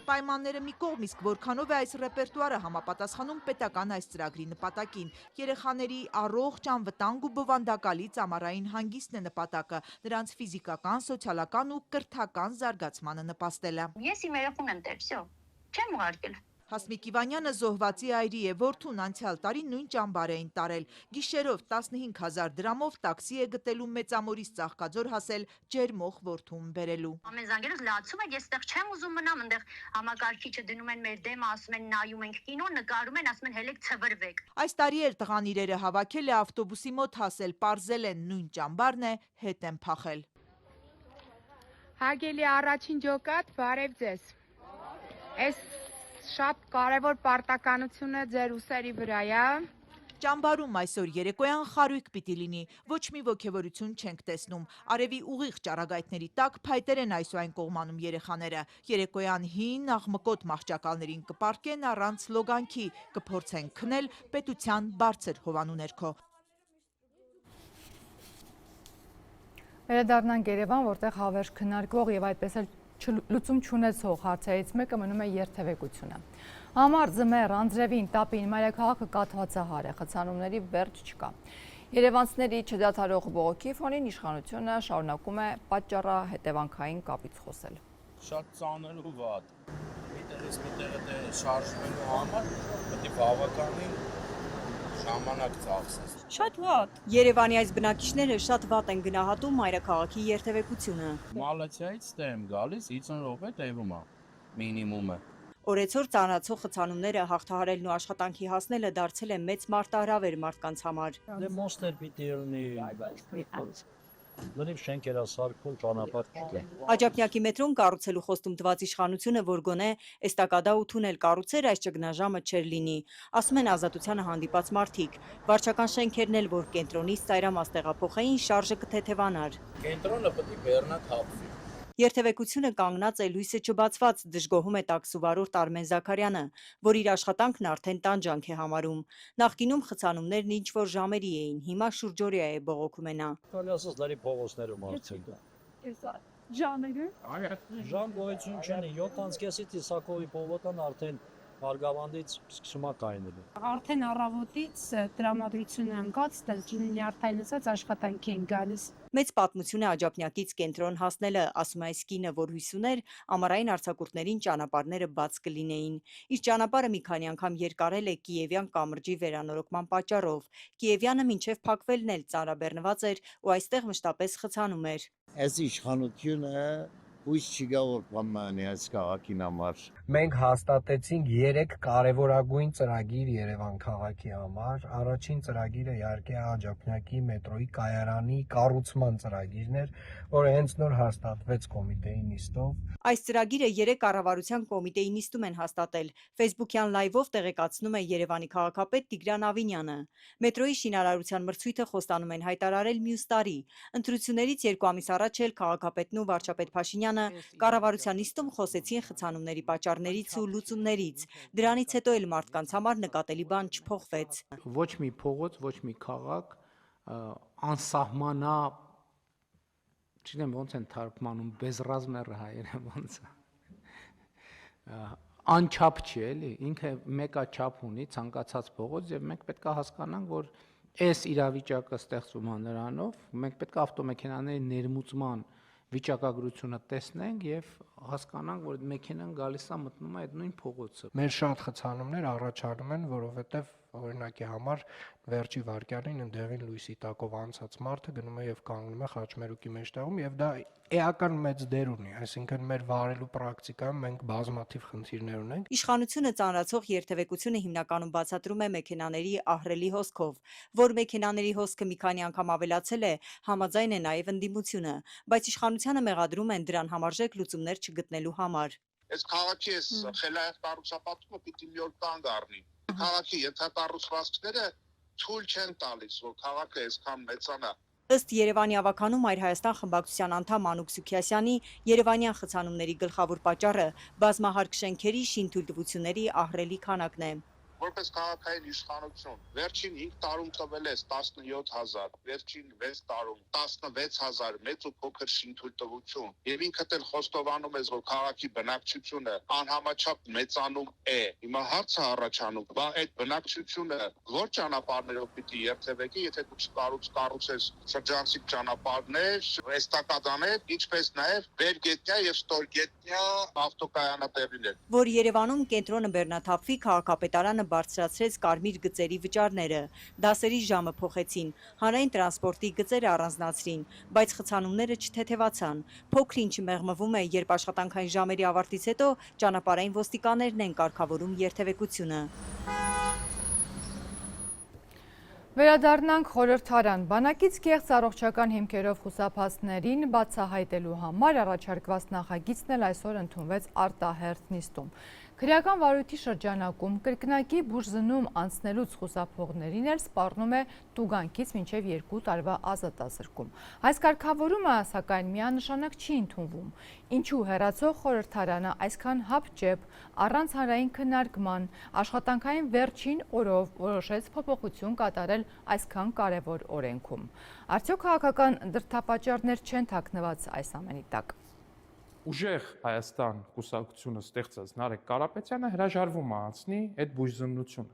N: Պայմանները մի կողմ, իսկ որքանով է այս ռեպերտուարը համապատասխանում պետական այս ծրագրի նպատակին։ Երեխաների առողջ, անվտանգ ու բովանդակալից ամառային հանգիստն է նպատակը, նրանց ֆիզիկական, սոցիալական ու կրթական զարգացմանը նպաստելը։
R: Ես իմ երեխուն եմ տեր, չեմ ուղարկել։
N: Հասմիկ Իվանյանը զոհվածի այրի է, որդուն անցյալ տարի նույն ճամբար էին տարել։ Գիշերով 15000 դրամով տաքսի է գտելու Մեծամորից Ծաղկաձոր հասել ջերմող որդուն բերելու։
R: Ամեն զանգերս լացում եք, ես այդտեղ չեմ ուզում մնամ, այնտեղ համակարգիչը դնում են մեր դեմը, ասում են նայում ենք կինո, նկարում են, ասում են հելեք ցվրվեք։
N: Այս տարի էլ տղան իրերը հավաքել է, ավտոբուսի մոտ հասել, պարզել են նույն ճամբարն է, հետ են փախել։
O: Հարգելի առաջին ջոկատ, բարև ձեզ։ Այս շատ կարևոր պարտականությունը ձեր ուսերի վրա է։
N: Ճամբարում այսօր երեկոյան խարույկ պիտի լինի, ոչ մի ոգևորություն չենք տեսնում։ Արևի ուղիղ ճառագայթների տակ փայտեր են այս ու այն կողմանում երեխաները։ Երեկոյան հին աղմկոտ մահճակալներին կպարկեն առանց լոգանքի, կփորձեն քնել պետության բարձր հովանու ներքո։
A: Վերադառնանք Երևան, որտեղ հավերժ քննարկվող եւ այդպես էլ լուծում չունեցող հարցերից մեկը մնում է երթևեկությունը։ Համառ ձմեռ, անձրևին, տապին մայրաքաղաքը կաթվածահար է, խցանումների վերջ չկա։ Երևանցիների չդադարող բողոքի ֆոնին իշխանությունը շարունակում է պատճառահետևանքային կապից խոսել։
S: Շատ ծանր ու վատ։ Միտեղից միտեղը շարժվելու համար պետք է բավականին ժամանակ ծախսես։
T: Շատ վատ։ Երևանի այս բնակիչները շատ վատ են գնահատում մայրաքաղաքի երթևեկությունը։
S: Մալացիայից դե եմ գալիս 50 րոպե տևում է մինիմումը։
T: Օրեցօր ծանրացող խցանումները հաղթահարելն ու աշխատանքի հասնելը դարձել է մեծ մարտահրավեր մարդկանց համար։
U: Դե մոստեր պիտի լինի։ Լրիվ շենքերասարքով ճանապարհ չկա։
T: Աջափնյակի մետրոն կառուցելու խոստում տված իշխանությունը, որ գոնե էստակադա ու թունել կառուցեր, այս ճգնաժամը չէր լինի, ասում են Ազատությանը հանդիպած մարդիկ։ Վարչական շենքերն էլ, որ կենտրոնից ծայրամաս տեղափոխեին, շարժը կթեթևանար։
S: Կենտրոնը պետք է բեռնաթափվի։
T: Երթևեկությունը կանգնած է լույսը չբացված, դժգոհում է տաքսուվարորդ Արմեն Զաքարյանը, որ իր աշխատանքն արդեն տանջանք է համարում։ Նախկինում խցանումներն ինչ-որ ժամերի էին, հիմա շուրջօրյա է բողոքում է նա։
U: Կալյասս լարի փողոցներում արդեն։ Ժամ գոյություն չունի, 7:30-ի Տիսակովի փողոցն արդեն Մարգավանդից սկսում է կայնել։
V: Արդեն առավոտից տրամադրություն են գած, արդեն ասած աշխատանքի են գալիս։
T: Մեծ պատմություն է Աջափնյակից կենտրոն հասնելը, ասում է այս կինը, որ հույս ուներ ամառային արձակուրդներին ճանապարհները բաց կլինեին։ Իր ճանապարհը մի քանի անգամ երկարել է Կիևյան կամրջի վերանորոգման պատճառով։ Կիևյանը մինչև փակվելն էլ ծանրաբեռնված էր ու այստեղ մշտապես խցանում էր։
W: Այս իշխանությունը
D: հույս չկա, որ բաննի այս քաղաքին համար։
Q: Մենք հաստատեցինք 3 կարևորագույն ծրագիր Երևան քաղաքի համար։ Առաջին ծրագիրը իհարկե աջափնյակի մետրոյի կայարանի կառուցման ծրագիրն էր, որը հենց նոր հաստատվեց կոմիտեի նիստով։
T: Այս ծրագիրը 3 կառավարության կոմիտեի նիստում են հաստատել։ Facebook-յան լայվով տեղեկացնում է Երևանի քաղաքապետ Տիգրան Ավինյանը։ Մետրոյի շինարարության մրցույթը խոստանում են հայտարարել մյուս տարի։ Ընտրություններից 2 ամիս առաջ էլ քաղաքապետն ու վարչապետ Փաշինյանը կառավարության նիստում խոսեցին խցանումների պատճառներից ու լուծումներից։ Դրանից հետո էլ մարդկանց համար նկատելի բան չփոխվեց։
C: Ոչ մի փողոց, ոչ մի քաղաք անսահմանա, չգիտեմ ոնց են թարգմանում, բեզռազմերը հայերը ոնց է։ Անչափ չի էլի, ինքը մեկա չափ ունի ցանկացած փողոց եւ մենք պետք է հասկանանք, որ այս իրավիճակը ստեղծում է նրանով, մենք պետք է ավտոմեքենաների ներմուծման վիճակագրությունը տեսնենք եւ հասկանանք, որ մեքենան գալիս է մտնում է այդ նույն փողոցը։
Q: Մեր շատ խցանումներ առաջանում են, որովհետեւ օրինակի համար վերջի վարկյանին ընդեղին լույսի տակով անցած մարդը գնում է եւ կանգնում է խաչմերուկի մեջտեղում եւ դա էական մեծ դեր ունի, այսինքն մեր վարելու պրակտիկայում մենք բազմաթիվ խնդիրներ ունենք։
T: Իշխանությունը ծանրացող երթևեկությունը հիմնականում բացատրում է մեքենաների ահռելի հոսքով, որ մեքենաների հոսքը մի քանի անգամ ավելացել է, համաձայն է նաեւ ընդդիմությունը, բայց իշխանությանը մեղադրում են դրան համարժեք լուծումներ չգտնելու համար։
W: Այս քաղաքի այս խելայեղ կառուցապատումը պիտի մի օր կանգ առնի։ Քաղաքի ենթակառուցվածքները թույլ չեն տալիս, որ քաղաքը այսքան մեծանա։
T: Ըստ Երևանի ավականու Մայր Հայաստան խմբակցության անդամ Անուկ Սուքիասյանի, երևանյան խցանումների գլխավոր պատճառը բազմահարկ շենքերի շինթույլտվությունների ահռելի քանակն է։
W: Որպես քաղաքային իշխանություն վերջին 5 տարում տվել ես 17000, վերջին 6 տարում 16000 մեծ ու փոքր շինթույլտվություն։ Եվ ինքդ էլ խոստովանում ես, որ քաղաքի բնակչությունը անհամաչափ մեծանում է։ Հիմա հարցը առաջանում, բա այդ բնակչությունը որ ճանապարհներով պիտի երթևեկի, եթե դու կառուցես շրջանցիկ ճանապարհներ, էստակադաներ, ինչպես նաև վերգետնյա եւ ստորգետնյա ավտոկայանատեղիներ։
T: Որ Երևանում կենտրոնը բեռնաթափվի, քաղաքապետարանը բարձրացրեց կարմիր գծերի վճարները, դասերի ժամը փոխեցին, հանրային տրանսպորտի գծերը առանձնացրին, բայց խցանումները չթեթևացան։ Փոքր-ինչ մեղմվում է, երբ աշխատանքային ժամերի ավարտից հետո ճանապարհային ոստիկաններն են կարգավորում երթևեկությունը։
A: Վերադառնանք խորհրդարան։ Բանակից կեղծ առողջական հիմքերով խուսափածներին բացահայտելու համար առաջարկված նախագիծն էլ այսօր ընդունվեց արտահերթ նիստում։ Քրեական վարույթի շրջանակում կրկնակի բուժզննում անցնելուց խուսափողներին էլ սպառնում է տուգանքից մինչև 2 տարվա ազատազրկում։ Այս կարգավորումը սակայն միանշանակ չի ընդունվում։ Ինչու հեռացող խորհրդարանը այսքան հապճեպ առանց հանրային քննարկման աշխատանքային վերջին օրով որոշեց փոփոխություն կատարել այսքան կարևոր օրենքում։ Արդյոք քաղաքական դրդապատճառներ չեն թաքնված այս ամենի տակ։
X: Ուժեղ Հայաստան կուսակցությունը ստեղծած Նարեկ Կարապետյանը հրաժարվում է անցնի այդ բուժզննությունը։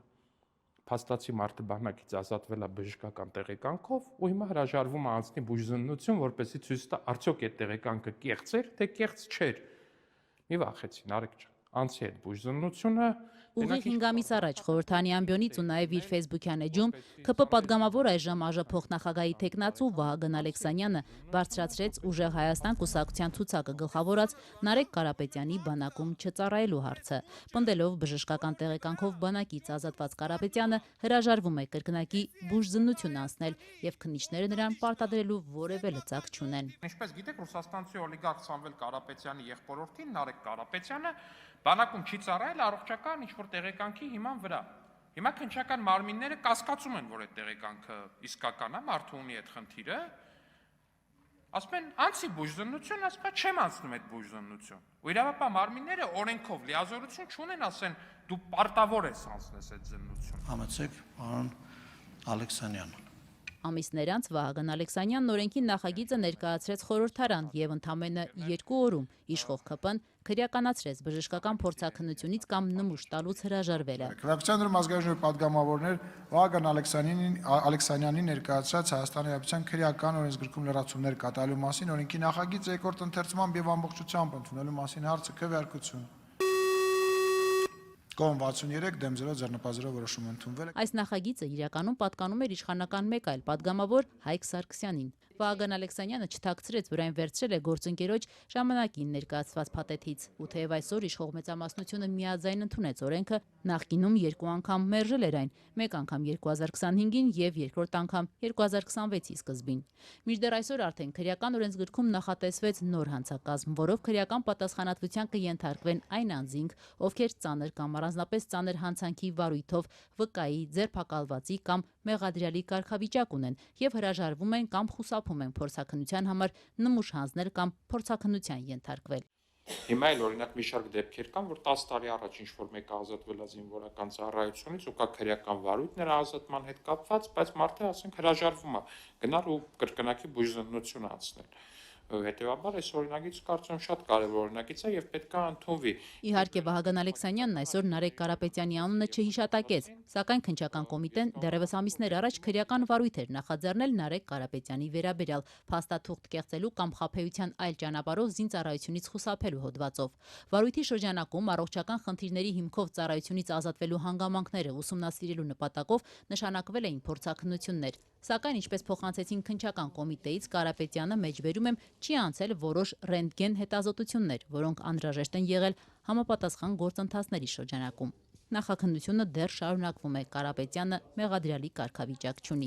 X: Փաստացի մարդը բանակից ազատվել է բժշկական տեղեկանքով ու հիմա հրաժարվում է անցնի բուժզննություն, որպեսզի ցույց տա արդյոք այդ տեղեկանքը կեղծ էր, թե կեղծ չէր։ Մի վախեցի, Նարեկ ջան, անցի այդ բուժզննությունը։
Y: Ուղիղ 5 ամիս առաջ խորհրդանի ամբյոնից ու նաև իր Facebook-յան էջում ԿՊ պատգամավոր այժմ ԱԺ փոխնախագահի թեկնածու Վահագն Ալեքսանյանը բարձրացրեց ուժեղ Հայաստան կուսակցության ցուցակը գլխավորած Նարեկ Կարապետյանի բանակում չծառայելու հարցը։ Պնդելով բժշկական տեղեկանքով բանակից ազատված Կարապետյանը հրաժարվում է կրկնակի բուժզննություն անցնել եւ քննիչները նրան պարտադրելու որևէ լծակ չունեն։
X: Ինչպես գիտեք, ռուսաստանցի օլիգարխ Սամվել Կարապետյանի եղբորորդին Նարեկ Կարապետյանը բանակում չի ծառայել առողջական ինչ-որ տեղեկանքի հիման վրա։ Հիմա քննչական մարմինները կասկածում են, որ այդ տեղեկանքը իսկական է, մարդու ունի այդ խնդիրը։ Ասում են, անցի բուժզննություն, ասում են, չեմ անցնում այդ բուժզննություն։ Ու իրավապահ մարմինները օրենքով լիազորություն չունեն, ասեն, դու պարտավոր ես անցնես այդ զննությունը։
Z: Համեցեք, պարոն Ալեքսանյան։
Y: Ամիսներ անց Վահագն Ալեքսանյանն օրենքի նախագիծը ներկայացրեց խորհրդարան եւ ընդամենը 2 օրում իշխող ԿՊ-ն քրեականացրեց բժշկական փորձաքննությունից կամ նմուշ տալուց հրաժարվելը։
J: Քրեական ազգային պատգամավորներ Վահագն Ալեքսանյանի ներկայացրած Հայաստանի Հանրապետության քրեական օրենսգրքում լրացումներ կատարելու մասին օրենքի նախագիծը երկրորդ ընթերցման եւ ամբողջությամբ ընդունելու մասին հարցը քվեարկություն։ Կողմ 63 դեմ 0 ձեռնպազրով որոշում ընդունվել է։
Y: Այս նախագիծը իրականում պատկանում էր իշխանական մեկ այլ պատգամավոր Հայկ Սարգսյանին։ Վահագն Ալեքսանյանը չթաքցրեց, որ այն վերցրել է գործընկերոջ ժամանակին ներկայացված փաթեթից։ Ու թեև այսօր իշխող մեծամասնությունը միաձայն ընդունեց օրենքը, նախկինում 2 անգամ մերժել էր այն, մեկ անգամ 2025-ին եւ երկրորդ անգամ 2026-ի սկզբին։ Մինչդեռ այսօր արդեն քրեական օրենսգրքում նախատեսվեց նոր հանցակազմ, որով քրեական պատասխանատվության կենթարկվեն այն անձինք, ովքեր ծանր կամ առանձնապես ծանր հանցանքի վարույթով վկայի, ձերբակալվածի կամ մեղադրյալի կարգավիճակ ունեն եւ հրաժարվում են կամ խուսափում են փորձաքննության համար նմուշ հանձնել կամ փորձաքննության ենթարկվել։
X: Հիմա էլ օրինակ մի շարք դեպքեր կան, որ 10 տարի առաջ ինչ-որ մեկը ազատվել է զինվորական ծառայությունից ու կա քրեական վարույթ նրա ազատման հետ կապված, բայց մարդը ասենք հրաժարվում է գնալ ու կրկնակի բուժզննություն անցնել։ Հետևաբար այս օրինագիծ կարծում շատ կարևոր օրինագիծ է եւ պետք է ընդունվի։
Y: Իհարկե Վահագն Ալեքսանյանն այսօր Նարեկ Կարապետյանի անունը չհիշատակեց, սակայն քննչական կոմիտեն դեռևս ամիսներ առաջ քրեական վարույթ էր նախաձեռնել Նարեկ Կարապետյանի վերաբերյալ փաստաթուղթ կեղծելու կամ խաբեության այլ ճանապարհով զինծառայությունից խուսափելու հոդվածով։ Վարույթի շրջանակում առողջական խնդիրների հիմքով ծառայությունից ազատվելու հանգամանքները ուսումնասիրելու նպատակով նշանակվել էին փորձաքննություններ։ Սակայն ինչպես փոխանցեցին քննչական կոմիտեից, Կարապետյանը մեջբերում եմ չի անցել որոշ ռենտգեն հետազոտություններ, որոնք անհրաժեշտ են եղել համապատասխան գործընթացների շրջանակում։ Նախաքննությունը դեռ շարունակվում է, Կարապետյանը մեղադրյալի կարգավիճակ չունի։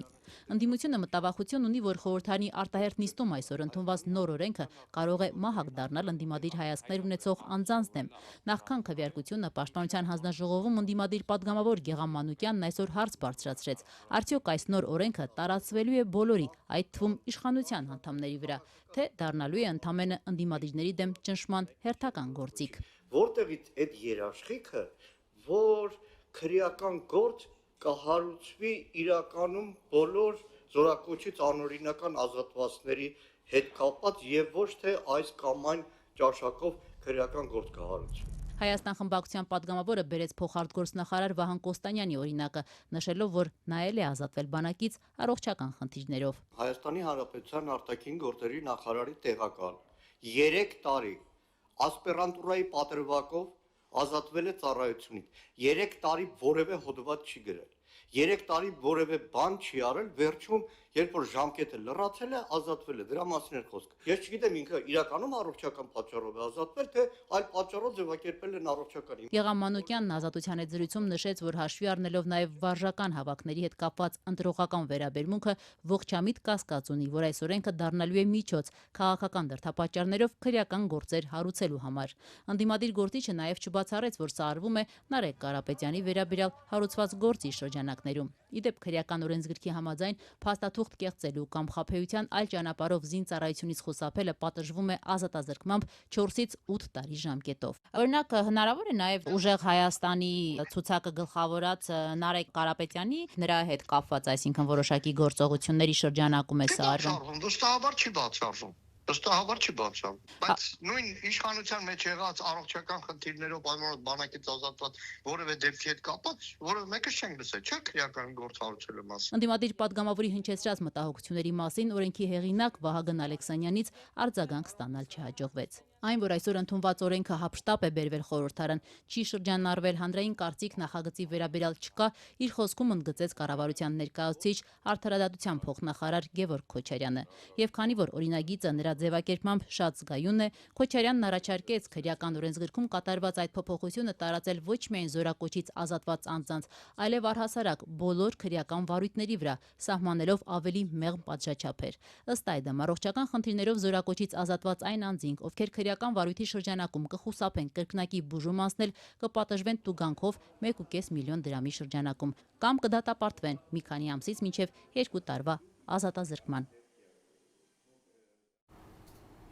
Y: Ընդդիմությունը մտավախություն ունի, որ խորհրդարանի արտահերթ նիստում այսօր ընդունված նոր օրենքը կարող է մահակ դառնալ ընդդիմադիր հայացքներ ունեցող անձանց դեմ։ Նախքան քվեարկությունը Պաշտպանության հանձնաժողովում ընդդիմադիր падգամավոր Գեգամ Մանուկյանն այսօր հարց բարձրացրեց. արդյոք այս նոր օրենքը տարածվելու է բոլորի, այդ թվում իշխանության անդամների վրա, թե դառնալու է ընդամենը ընդդիմադիրների դեմ ճնշման հերթական գործիք։
Z: Որտեղից այդ երաշխիքը, որ քրեական գործ կհարուցվի իրականում բոլոր զորակոչից անօրինական ազատվածների հետ կապված եւ ոչ թե այս կամ այն ճաշակով քրեական գործ կհարուցվի։
Y: Հայաստան խմբակցության падգամավորը բերեց փոխարտգործնախարար Վահան Կոստանյանի օրինակը, նշելով, որ նա էլ է ազատվել բանակից առողջական խնդիրներով։
Z: Հայաստանի Հանրապետության արտաքին գործերի նախարարի տեղակալ 3 տարի ասպերանտուրայի պատրվակով ազատվել է ծառայությունից։ 3 տարի որևէ հոդված չի գրել։ 3 տարի որևէ բան չի արել, վերջում երբ որ ժամկետը լրացել է, ազատվել է։ Դրա մասին էր խոսքը։ Ես չգիտեմ ինքը իրականում առողջական պատճառով է ազատվել, թե այլ պատճառով ձևակերպել են առողջական։
Y: Գեգամ Մանուկյանն ազատության հետ զրույցում նշեց, որ հաշվի առնելով նաև վարժական հավաքների հետ կապված ընտրողական վերաբերմունքը ողջամիտ կասկած ունի, որ այս օրենքը դառնալու է միջոց քաղաքական դրդապատճառներով քրեական գործեր հարուցելու համար։ Ընդդիմադիր գործիչը նաև չբացառեց, որ սա արվում է Նարեկ Կարապետյանի վերաբերյալ հարուցված գործի շրջանակներում։ Իդեպ քրեական օրենսգրքի համաձայն փաստաթուղթ կեղծելու կամ խաբեության այլ ճանապարհով զինծառայությունից խուսափելը պատժվում է ազատազրկմամբ 4-ից 8 տարի ժամկետով։ Օրինակ հնարավոր է նաև ուժեղ Հայաստանի ցուցակը գլխավորած Նարեկ Կարապետյանի նրա հետ կապված, այսինքն որոշակի գործողությունների շրջանակում է սա արվում։
W: Վստահաբար չի բացառվում։ Վստահաբար չի բացառվում, բայց նույն իշխանության մեջ եղած առողջական խնդիրներով պայմանով բանակից ազատված որևէ դեպքի հետ կապված որևէ մեկը չենք լսել, չէ՞ քրեական գործ հարուցելու մասին։
Y: Ընդդիմադիր падգամավորի հնչեցրած մտահոգությունների մասին օրենքի հեղինակ Վահագն Ալեքսանյանից արձագանք ստանալ չհաջողվեց։ Այն, որ այսօր ընդունված օրենքը հապշտապ է բերվել խորհրդարան, չի շրջանառվել հանրային կարծիք նախագծի վերաբերյալ չկա, իր խոսքում ընդգծեց կառավարության ներկայացուցիչ արդարադատության փոխնախարար Գևորգ Քոչարյանը։ Եվ քանի որ օրինագիծը նրա ձևակերպմամբ շատ զգայուն է, Քոչարյանն առաջարկեց քրեական օրենսգրքում կատարված այդ փոփոխությունը տարածել ոչ միայն զորակոչից ազատված անձանց, այլև առհասարակ բոլոր քրեական վարույթների վրա, սահմանելով ավելի մեղմ պատժաչափեր։ Ըստ այդմ, առողջական խնդիրներով զորակոչից ազատված այն անձինք, ովքեր քրեական վարույթի շրջանակում կխուսափեն կրկնակի բուժում անցնել, կպատժվեն տուգանքով 1.5 միլիոն դրամի շրջանակում կամ կդատապարտվեն մի քանի ամսից մինչև 2 տարվա ազատազրկման։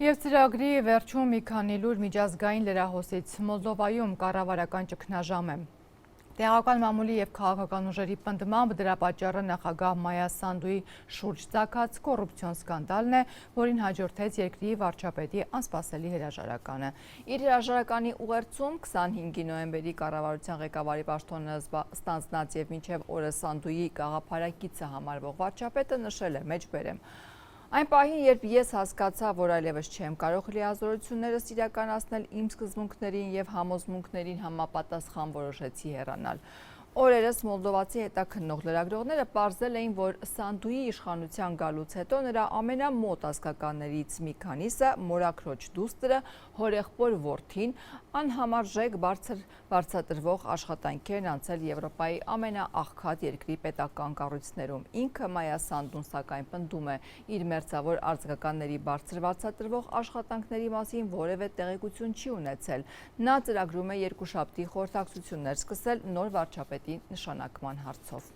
A: Եվ ծրագրի վերջում մի քանի լուր միջազգային լրահոսից Մոլդովայում կառավարական ճգնաժամ է։ Տեղական մամուլի և քաղաքական ուժերի պնդմամբ դրա պատճառը նախագահ Մայա Սանդուի շուրջ ծագած կոռուպցիոն սկանդալն է, որին հաջորդեց երկրի վարչապետի անսպասելի հրաժարականը։ Իր հրաժարականի ուղերձում 25 նոյեմբերի կառավարության ղեկավարի պաշտոնը ստանձնած և մինչև օրը Սանդուի գաղափարակիցը համարվող վարչապետը նշել է, մեջբերեմ. Այն պահին, երբ ես հասկացա, որ այլևս չեմ կարող լիազորություններս իրականացնել իմ սկզբունքներին և համոզմունքներին համապատասխան որոշեցի հեռանալ։ Օրերս մոլդովացի հետաքննող լրագրողները պարզել էին, որ Սանդուի իշխանության գալուց հետո նրա ամենամոտ ազգականներից մի քանիսը մորաքրոջ դուստրը, հորեղբոր որդին, անհամարժեք բարձրատրվող աշխատանքերն անցել Եվրոպայի ամենաաղքատ երկրի պետական կառույցներում։ Ինքը Մայա Սանդուն սակայն պնդում է իր մերձավոր արձգականների բարձրատրվող աշխատանքների մասին որևէ տեղեկություն չի ունեցել։ Նա ծրագրում է երկուշաբթի խորհրդակցություններ սկսել նոր վարչապետի նշանակման հարցով։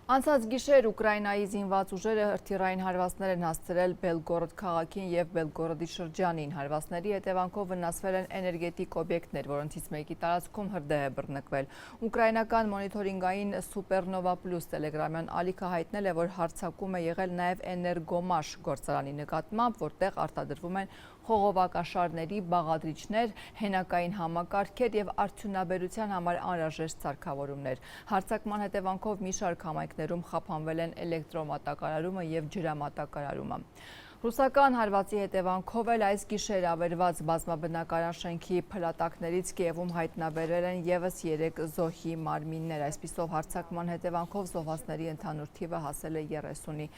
A: Անցած գիշեր Ուկրաինայի զինված ուժերը հրթիռային հարվածներ են հասցրել Բելգորոդ քաղաքին եւ Բելգորոդի շրջանին։ Հարվածների հետևանքով վնասվել են էներգետիկ օբյեկտներ, որոնցից մեկի տարածքում հրդեհ է բռնկվել։ Ուկրաինական մոնիթորինգային Supernova Plus տելեգրամյան ալիքը հայտնել է, որ հարձակում է եղել նաեւ Էներգոմաշ գործարանի նկատմամբ, որտեղ արտադրվում են խողովակաշարների բաղադրիչներ, հենակային համակարգեր եւ արդյունաբերության համար անհրաժեշտ սարքավորումներ։ Հարձակման հետևանքով մի շարք համայնքներում խափանվել են էլեկտրոմատակարարումը եւ ջրամատակարարումը։ Ռուսական հարվածի հետևանքով էլ այս գիշեր ավերված բազմաբնակարան շենքի փլատակներից Կիևում հայտնաբերել են եւս 3 զոհի մարմիններ։ Այսպիսով հարձակման հետևանքով զոհվածների ընդհանուր թիվը հասել է 30-ի։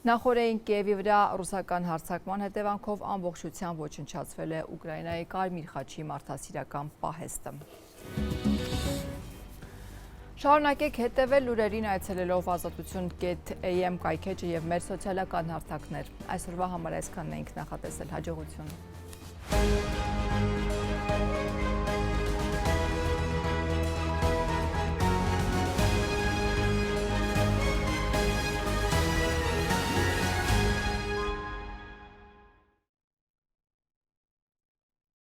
A: Նախորդին Կիևի վրա ռուսական հարձակման հետևանքով ամբողջությամբ ոչնչացվել է Ուկրաինայի Կարմիր խաչի մարդասիրական պահեստը։ Շարունակեք հետևել լուրերին այցելելով azatutun.am կայքեջը եւ մեր սոցիալական հարթակներ։ Այսօրվա համար այսքանն էինք նախատեսել, հաջողություն։